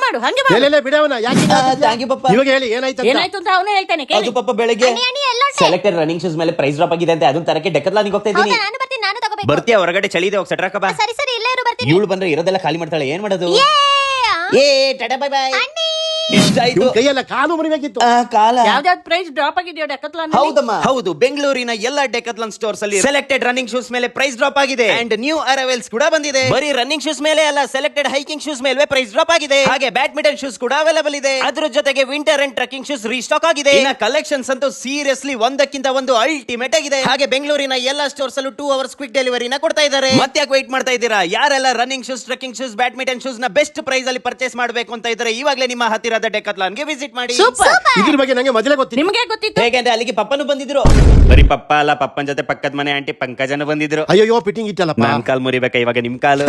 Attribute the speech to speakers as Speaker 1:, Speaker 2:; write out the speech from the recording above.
Speaker 1: ಮಾಡು ಹಂಗೆ ಮಾಡು.
Speaker 2: ಬಿಡವನ ಯಾಕೆ
Speaker 3: ಥ್ಯಾಂಕ್ ಯು ಪಪ್ಪ.
Speaker 2: ಇವಾಗ ಹೇಳಿ ಏನಾಯ್ತು
Speaker 1: ಏನಾಯ್ತು ಅಂತ ಅವನೇ ಹೇಳ್ತಾನೆ
Speaker 3: ಅದು
Speaker 1: ಕೇಳಿ.
Speaker 3: ಪಪ್ಪ ಬೆಳಗ್ಗೆ ಸೆಲೆಕ್ಟೆಡ್ ರನ್ನಿಂಗ್ ಶೂಸ್ ಮೇಲೆ ಪ್ರೈಸ್ ಡ್ರಾಪ್ ಆಗಿದೆ ಅಂತ ಅದನ್ನ ತರಕ್ಕೆ ಡೆಕತ್ಲಾನಿಗೆ ಹೋಗ್ತಾ ಇದ್ದೀನಿ.
Speaker 4: ನಾನು ಬರ್ತೀನಿ, ನಾನು ತಗೋಬೇಕು.
Speaker 5: ಬರ್ತೀಯ ಹೊರಗಡೆ ಚಳಿ ಇದೆ, ಹೋಗಿ ಸೆಟ್ರಾಕ ಬಾ.
Speaker 4: ಸರಿ ಸರಿ, ಇಲ್ಲೇ ಇರು, ಬರ್ತೀನಿ.
Speaker 3: ಇವಳು ಬಂದ್ರೆ ಇರೋದೆಲ್ಲ ಖಾಲಿ ಮಾಡ್ತಾಳೆ, ಏನ್ ಮಾಡೋದು?
Speaker 4: ಏ,
Speaker 3: ಟಾಟಾ ಬೈ ಬೈ.
Speaker 4: ಅಣ್ಣಿ.
Speaker 3: ಇಷ್ಟ ಆಯ್ತು.
Speaker 2: ಕೈಯೆಲ್ಲ ಕಾಲು ಮುರಿಬೇಕಿತ್ತು.
Speaker 3: ಕಾಲ
Speaker 1: ಯಾವ್ದಾವ್ದು ಪ್ರೈಸ್ ಡ್ರಾಪ್ ಆಗಿದೆಯೋ ಡೆಕತ್ಲಾನ್
Speaker 3: ಹೌದಮ್ಮ.
Speaker 5: ಹೌದು, ಬೆಂಗಳೂರಿನ ಎಲ್ಲ ಡೆಕತ್ಲಾನ್ ಸ್ಟೋರ್ಸ್ ಅಲ್ಲಿ ಸೆಲೆಕ್ಟೆಡ್ ರನ್ನಿಂಗ್ ಶೂಸ್ ಮೇಲೆ ಪ್ರೈಸ್ ಡ್ರಾಪ್ ಆಗಿದೆ ಅಂಡ್ ನ್ಯೂ ಅರೈವಲ್ಸ್ ಕೂಡ ಬಂದಿದೆ. ಬರೀ ರನ್ನಿಂಗ್ ಶೂಸ್ ಮೇಲೆ ಅಲ್ಲ, ಸೆಲೆಕ್ಟೆಡ್ ಹೈಕಿಂಗ್ ಶೂಸ್ ಮೇಲೆ ಪ್ರೈಸ್ ಡ್ರಾಪ್ ಆಗಿದೆ. ಹಾಗೆ ಬ್ಯಾಡ್ಮಿಂಟನ್ ಶೂಸ್ ಕೂಡ ಅವೈಲೇಬಲ್ ಇದೆ. ಅದ್ರ ಜೊತೆಗೆ winter and trekking shoes restock ಆಗಿದೆ. ಇನ್ನ ಕಲೆಕ್ಷನ್ಸ್ ಅಂತೂ ಸೀರಿಯಸ್ಲಿ ಒಂದಕ್ಕಿಂತ ಒಂದು ಅಲ್ಟಿಮೇಟ್ ಆಗಿದೆ. ಹಾಗೆ ಬೆಂಗಳೂರಿನ ಎಲ್ಲ ಸ್ಟೋರ್ಸ್ ಅಲ್ಲೂ 2 hours ಕ್ವಿಕ್ ಡೆಲಿವರಿನ ಕೊಡ್ತಾ ಇದ್ದಾರೆ. ಮತ್ತೆ ಯಾಕೆ ವೈಟ್ ಮಾಡ್ತಾ ಇದ್ದೀರಾ? ಯಾರೆಲ್ಲ running shoes, trekking shoes, badminton shoes ನ ಬೆಸ್ಟ್ ಪ್ರೈಸ್ ಅಲ್ಲಿ ಪರ್ಚೇಸ್ ಮಾಡಬೇಕು ಅಂತ ಇದ್ದಾರೆ, ಇವಾಗಲೇ ನಿಮ್ಮ ಹತ್ತಿರದ ಡೆಕತ್ಲಾನ್ ಗೆ ವಿಸಿಟ್ ಮಾಡಿ.
Speaker 1: ಸೂಪರ್.
Speaker 2: ಇದ್ರ ಬಗ್ಗೆ ನಂಗೆ ಮೊದಲೇ ಗೊತ್ತಿತ್ತು.
Speaker 1: ನಿಮ್ಗೆ ಗೊತ್ತಿತ್ತು?
Speaker 3: ಹೇಗೆಂದ್ರೆ ಅಲ್ಲಿಗೆ ಪಪ್ಪನು ಬಂದಿದ್ರು.
Speaker 5: ಬರೀ ಪಪ್ಪ ಅಲ್ಲ, ಪಪ್ಪನ್ ಜೊತೆ ಪಕ್ಕದ ಮನೆ ಆಂಟಿ ಪಂಕಜನ ಬಂದಿದ್ರು.
Speaker 2: ಅಯ್ಯೋ ಫಿಟ್ಟಿಂಗ್ ಇಟ್ಟಲ್ಲಪ್ಪ.
Speaker 5: ನಾನ್ ಕಾಲ್ ಮುರಿಬೇಕಾ ಇವಾಗ ನಿಮ್ ಕಾಲು?